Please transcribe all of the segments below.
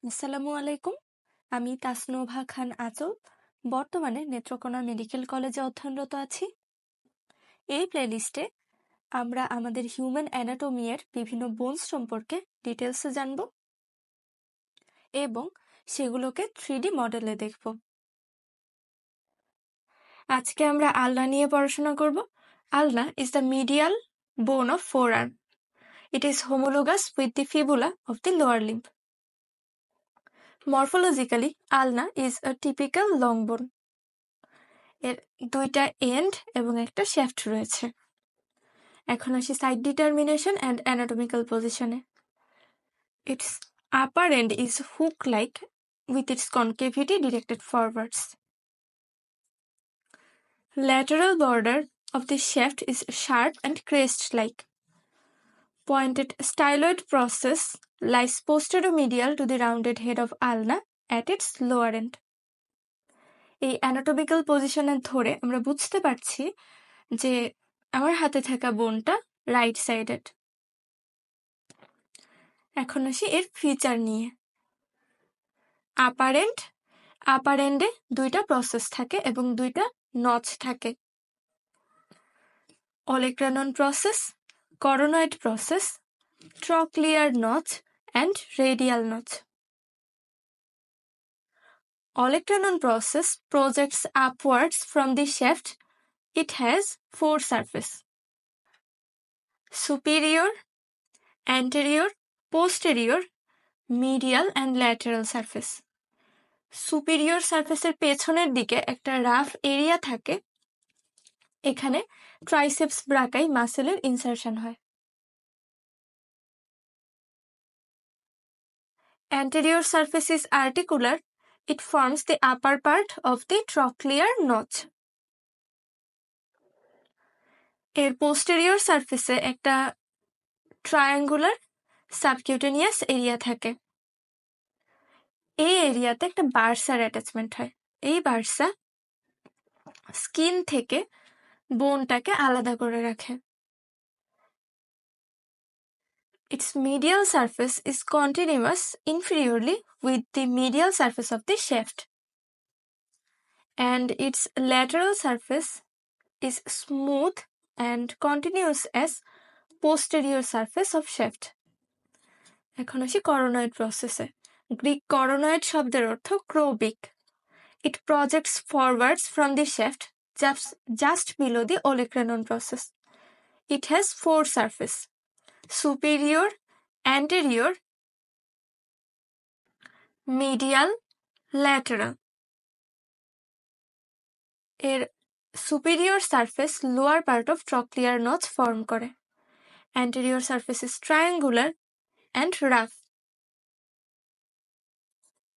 আসসালামু আলাইকুম। আমি তাসনোভা খান আঁচল বর্তমানে নেত্রকোনা মেডিকেল কলেজে অধ্যয়নরত আছি। এই প্লেলিস্টে আমরা আমাদের হিউম্যান অ্যানাটমি এর বিভিন্ন বোনস সম্পর্কে ডিটেলসে জানব এবং সেগুলোকে 3D মডেলে দেখব। আজকে আমরা আলনা নিয়ে পড়াশোনা করব। আলনা is the medial bone of forearm. It is homologous with the fibula of the lower limb. Morphologically, ulna is a typical long bone. এর দুইটা এন্ড এবং একটা শ্যাফট রয়েছে। এখন আসি সাইড ডিটারমিনেশন অ্যান্ড অ্যানাটমিক্যাল পজিশনে। Its upper end is hook like with its concavity directed forwards. Lateral border of the shaft is sharp and crest-like. Pointed styloid process lies posterior-medial to the rounded head of ulna at its lower end. এই anatomical পজিশনে ধরে আমরা বুঝতে পারছি যে আমার হাতে থাকা বোনটা রাইট সাইডেড। এখন আসি এর ফিচার নিয়ে। আপার এন্ডে দুইটা প্রসেস থাকে এবং দুইটা নচ থাকে। olecranon process, coronoid process, trochlear notch and radial notch. Olecranon process projects upwards from the shaft. It has 4 surfaces: superior, anterior, posterior, medial and lateral surface. Superior সারফেসের পেছনের দিকে একটা রাফ এরিয়া থাকে, এখানে ট্রাইসেপস ব্রাকাই মাসেলের ইনসারশন হয়। Anterior surface is articular. It forms the upper part of the trochlear notch. এর posterior surface একটা triangular subcutaneous area থাকে। এই এরিয়াতে একটা বার্সার অ্যাটাচমেন্ট হয়। এই বার্সা স্কিন থেকে বোনটাকে আলাদা করে রাখে। Its medial surface is continuous inferiorly with the medial surface of the shaft, and its lateral surface is smooth and continuous as posterior surface of shaft. এখন আসি coronoid process-এ। গ্রিক coronoid শব্দের অর্থ ক্রোবিক। It projects forwards from the shaft just below the olecranon process. It has 4 surfaces: superior, anterior, medial, lateral. এর superior surface lower part of trochlear notch form করে. Anterior surface is triangular and rough,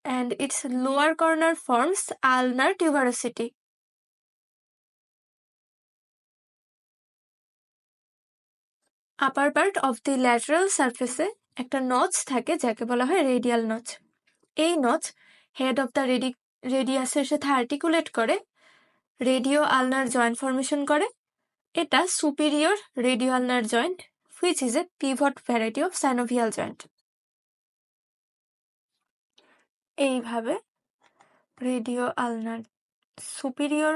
and its lower corner forms ulnar tuberosity. Upper part of the lateral surface একটা notch থাকে যাকে বলা হয় radial notch. এই notch head of the রেডিয়াসের সাথে articulate করে রেডিও আলনার জয়েন্ট ফর্মেশন করে। এটা superior radio ulnar joint, which is a pivot variety of synovial joint. এইভাবে রেডিও আলনার সুপিরিয়র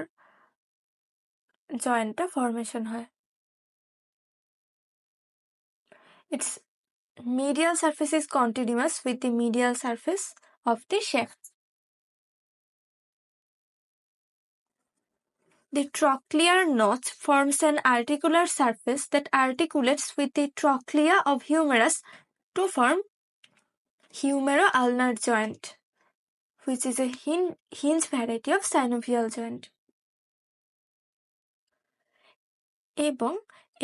জয়েন্টটা ফর্মেশন হয়। Its medial surface is continuous with the medial surface of the shaft. The trochlear notch forms an articular surface that articulates with the trochlea of humerus to form humero-ulnar joint, which is a hinge variety of synovial joint. এবং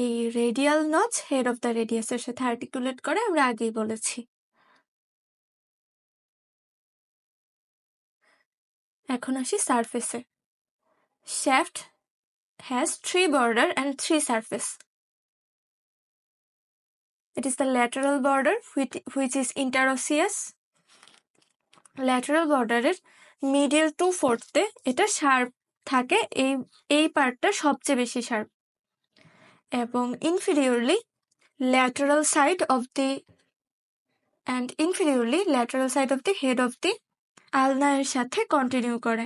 এই radial notch head of the রেডিয়াসের সাথে articulate করে, আমরা আগেই বলেছি। এখন আসি সারফেসে। Shaft has 3 border and 3 surface. It is the lateral border which is interosseous. Lateral border এর মিডিল 2/4 এটা শার্প থাকে, এই পার্টটা সবচেয়ে বেশি শার্প। এবং ইনফিরিয়রলি lateral side of the and inferiorly lateral side of the head of the ulna এর সাথে কন্টিনিউ করে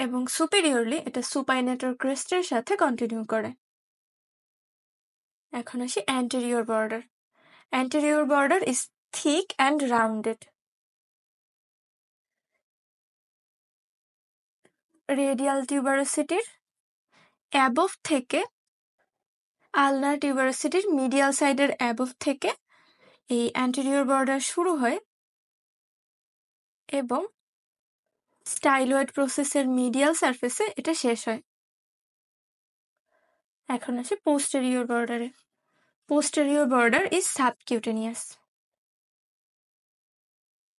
এবং superiorly এটা supinator crest এর সাথে কন্টিনিউ করে। এখন আসি anterior border. Anterior border is thick and rounded. Radial tuberosity above থেকে ulnar tuberosity medial side এর above থেকে এই anterior border শুরু হয় এবং styloid process এর medial surface এ এটা শেষ হয়। এখন আসি posterior border A. Posterior border is subcutaneous.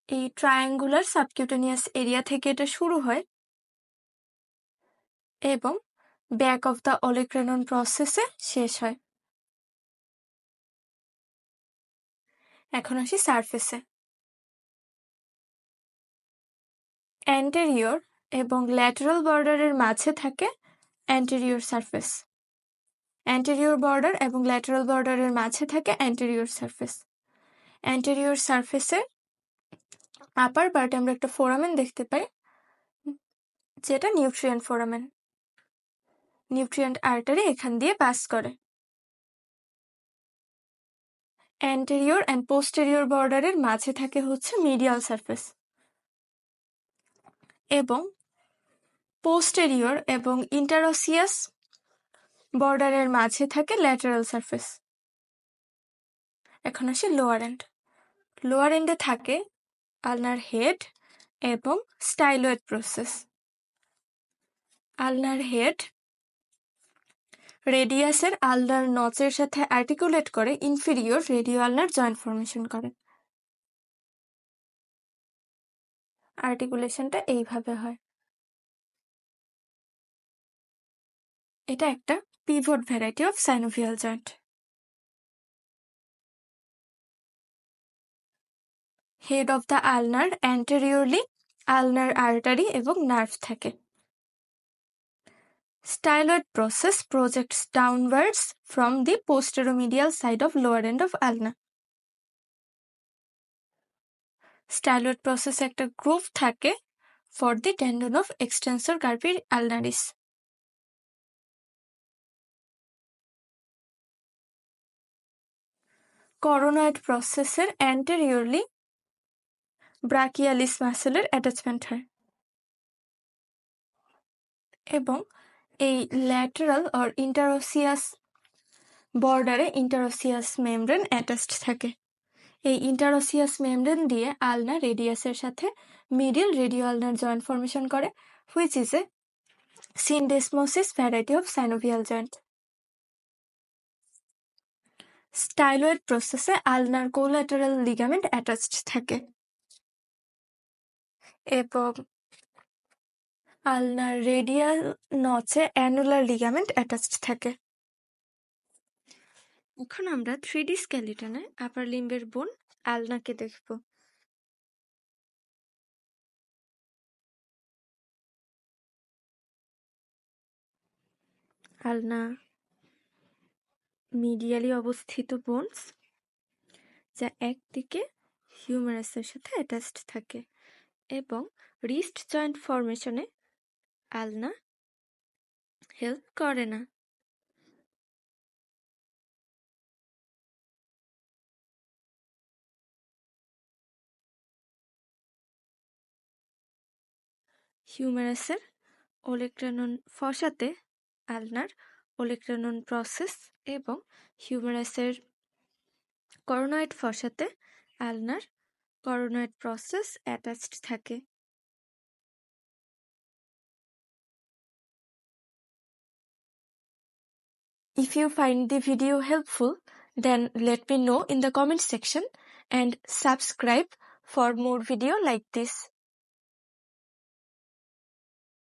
এই triangular subcutaneous area থেকে এটা শুরু হয় এবং back of the olecranon process এ শেষ হয়। এখন আসি সারফেসে। anterior এবং lateral border এর মাঝে থাকে anterior surface. anterior border এবং lateral border এর মাঝে থাকে anterior surface. anterior surface এর আপার পার্টে আমরা একটা foramen দেখতে পাই যেটা nutrient foramen. nutrient artery এখান দিয়ে পাস করে। anterior and posterior border এর মাঝে থাকে হচ্ছে medial surface এবং posterior এবং interosseous border এর মাঝে থাকে lateral surface. এখন আসি lower end. lower end এ থাকে ulnar head এবং styloid process. ulnar head radius এর ulnar notch এর সাথে articulate করে inferior radio-ulnar joint formation করে। আর্টিকুলেশনটা এইভাবে হয়। এটা একটা pivot variety of synovial joint. Head of the ulnar anteriorly ulnar artery এবং নার্ভ থাকে। styloid process projects downwards from the posteromedial side of lower end of ulna. styloid process একটা গ্রুভ থাকে for the tendon of extensor carpi ulnaris. coronoid process এর anteriorly brachialis muscle এর attachment হয় এবং এই lateral or interosseous border A interosseous membrane attached থাকে। এই interosseous membrane দিয়ে ulna radius এর সাথে medial radio-ulnar joint formation করে which is a syndesmosis variety of synovial joint. styloid process A ulnar collateral ligament attached থাকে এবং ulnar radial notch এ annular ligament attached থাকে। এখন আমরা 3D স্কেলিটনে আপার লিম্বের বোন আলনাকে দেখব। আলনা মিডিয়ালি অবস্থিত বোনস যা একদিকে হিউমেরাসের সাথে অ্যাটাচড থাকে এবং রিস্ট জয়েন্ট ফরমেশনে আলনা হেল্প করে না। হিউমেরাসের ওলেক্রানন ফসাতে আলনার ওলেক্রানন প্রসেস এবং হিউমেরাসের করোনয়েড ফসাতে আলনার coronoid process attached থাকে। If you find the video helpful, then let me know in the comment section and subscribe for more video like this.